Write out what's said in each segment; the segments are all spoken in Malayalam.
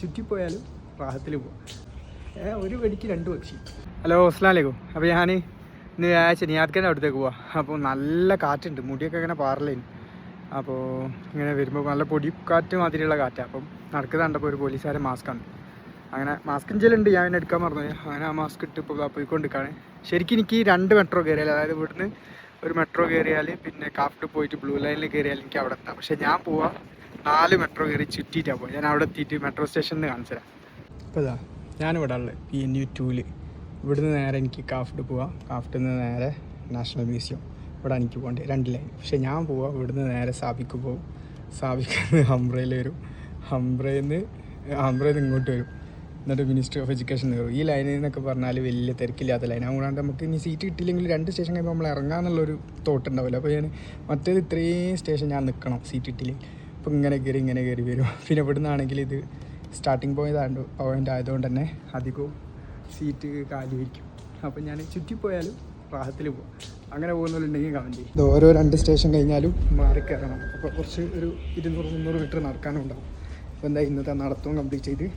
ചുറ്റിപ്പോയാലും റാഹത്തിൽ പോവാം. ഒരു വെടിക്ക് രണ്ട് പക്ഷി. ഹലോ, അസ്സലാമു അലൈക്കും. അപ്പോൾ ഞാൻ ഇന്ന് നിയാദ്ഖാൻ്റെ അടുത്തേക്ക് പോവാം. അപ്പോൾ നല്ല കാറ്റുണ്ട്, മുടിയൊക്കെ ഇങ്ങനെ പാറലേന്. അപ്പോൾ ഇങ്ങനെ വരുമ്പോൾ നല്ല പൊടിക്കാറ്റ് മാതിരിയുള്ള കാറ്റാണ്. അപ്പം നടക്കുന്നത് കണ്ടപ്പോൾ ഒരു പോലീസുകാരൻ മാസ്കാണ്. അങ്ങനെ മാസ്ക് ഇഞ്ചലുണ്ട്, ഞാൻ പിന്നെ എടുക്കാൻ മറന്നു. അങ്ങനെ ആ മാസ്ക് ഇട്ട് ഇപ്പോൾ പോയിക്കൊണ്ടിരിക്കുകയാണ്. ശരിക്കും എനിക്ക് 2 മെട്രോ കയറിയാൽ, അതായത് ഇവിടുന്ന് ഒരു മെട്രോ കയറിയാൽ പിന്നെ കാഫ്റ്റ് പോയിട്ട് ബ്ലൂ ലൈനിൽ കയറിയാൽ എനിക്ക് അവിടെ എത്താം. പക്ഷേ ഞാൻ പോവാം 4 മെട്രോ കയറി ചുറ്റിയിട്ടാണ് പോകുക. ഞാൻ അവിടെ എത്തിയിട്ട് മെട്രോ സ്റ്റേഷനിൽ കാണിച്ചു തരാം. അപ്പോൾ ഇതാ ഞാനിവിടെ ഉള്ളത് PNU 2 ഇവിടുന്ന് നേരെ എനിക്ക് കാഫ്റ്റ് പോവാം. കാഫ്റ്റിൽ നിന്ന് നേരെ നാഷണൽ മ്യൂസിയം, ഇവിടെ എനിക്ക് പോകേണ്ടത് 2 ലൈൻ. പക്ഷേ ഞാൻ പോവാം ഇവിടുന്ന് നേരെ സാബിക്ക് പോകും. സാബിക്ക് ഹംബ്രയിൽ വരും, ഹംബ്രയിൽ നിന്ന് ഇങ്ങോട്ട് വരും, എന്നിട്ട് മിനിസ്ട്രി ഓഫ് എഡ്യൂക്കേഷൻ കയറും. ഈ ലൈനിൽ നിന്നൊക്കെ പറഞ്ഞാൽ വലിയ തിരക്കില്ലാത്ത ലൈൻ. അതുകൊണ്ടാണ് നമുക്ക് ഇനി സീറ്റ് കിട്ടിയില്ലെങ്കിൽ 2 സ്റ്റേഷൻ കഴിയുമ്പോൾ നമ്മൾ ഇറങ്ങാമെന്നുള്ളൊരു തോട്ട് ഉണ്ടാവില്ല. അപ്പോൾ ഞാൻ മറ്റേത് ഇത്രയും സ്റ്റേഷൻ ഞാൻ നിൽക്കണം സീറ്റ് കിട്ടിയില്ലെങ്കിൽ. അപ്പോൾ ഇങ്ങനെ കയറി വരും. പിന്നെ ഇവിടെ നിന്നാണെങ്കിൽ ഇത് സ്റ്റാർട്ടിങ് പോയിൻ്റ് ആയതുകൊണ്ട് തന്നെ അധികവും സീറ്റ് കാലിയായിരിക്കും. അപ്പോൾ ഞാൻ ചുറ്റിപ്പോയാലും റാഹത്തിൽ പോകും. അങ്ങനെ പോകുന്നവരുണ്ടെങ്കിൽ കമൻറ്റ് ചെയ്യും. ഇത് ഓരോ 2 സ്റ്റേഷൻ കഴിഞ്ഞാലും മാറി കയറണം. അപ്പോൾ കുറച്ച് ഒരു 200-300 മീറ്റർ നടക്കാനും ഉണ്ടാവും. അപ്പോൾ എന്താ ഇന്നത്തെ നടത്തവും കംപ്ലീറ്റ് ചെയ്ത്.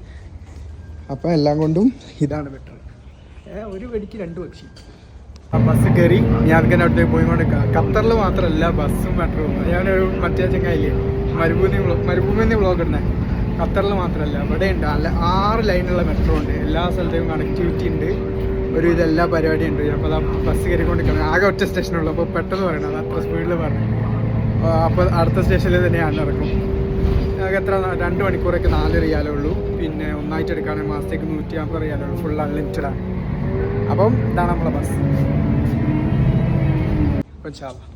അപ്പോൾ എല്ലാം കൊണ്ടും ഇതാണ് ബെറ്റർ. ഒരു വെടിക്ക് 2 പക്ഷി. ആ ബസ് കയറി നിയാദ്ഖാൻ്റെ അടുത്തേക്ക് പോയിക്കൊണ്ട് ഖത്തറിൽ മാത്രമല്ല ബസ്സും മെട്രോവും. ഞാനൊരു മറ്റേ ചങ്ങായില്ലേ മരുഭൂമി വ്ളോഗ് ഉണ്ട്. ഖത്തറിൽ മാത്രമല്ല ഇവിടെ ഉണ്ട് നല്ല 6 ലൈനുള്ള മെട്രോ ഉണ്ട്. എല്ലാ സ്ഥലത്തേക്കും കണക്ടിവിറ്റി ഉണ്ട്, ഒരുവിധം എല്ലാ പരിപാടിയും ഉണ്ട്. അപ്പോൾ ആ ബസ് കയറിക്കൊണ്ടിരിക്കണം. ആകെ ഒറ്റ സ്റ്റേഷനുള്ളൂ. അപ്പോൾ പെട്ടെന്ന് പറയണം, അത് അത്ര സ്പീഡിൽ പറഞ്ഞു. അപ്പോൾ അടുത്ത സ്റ്റേഷനിൽ തന്നെ ഞാൻ ഇറങ്ങും. ഞങ്ങൾക്ക് എത്ര 2 മണിക്കൂറൊക്കെ 4 റിയാലേ ഉള്ളൂ. പിന്നെ ഒന്നായിട്ട് എടുക്കുകയാണെങ്കിൽ മാസത്തേക്ക് 150 റിയാലേ ഉള്ളൂ. ഫുൾ അൺലിമിറ്റഡാണ്. അപ്പം ഇതാണ് നമ്മളെ ബസ്. ഇൻഷാ അല്ലാഹ്.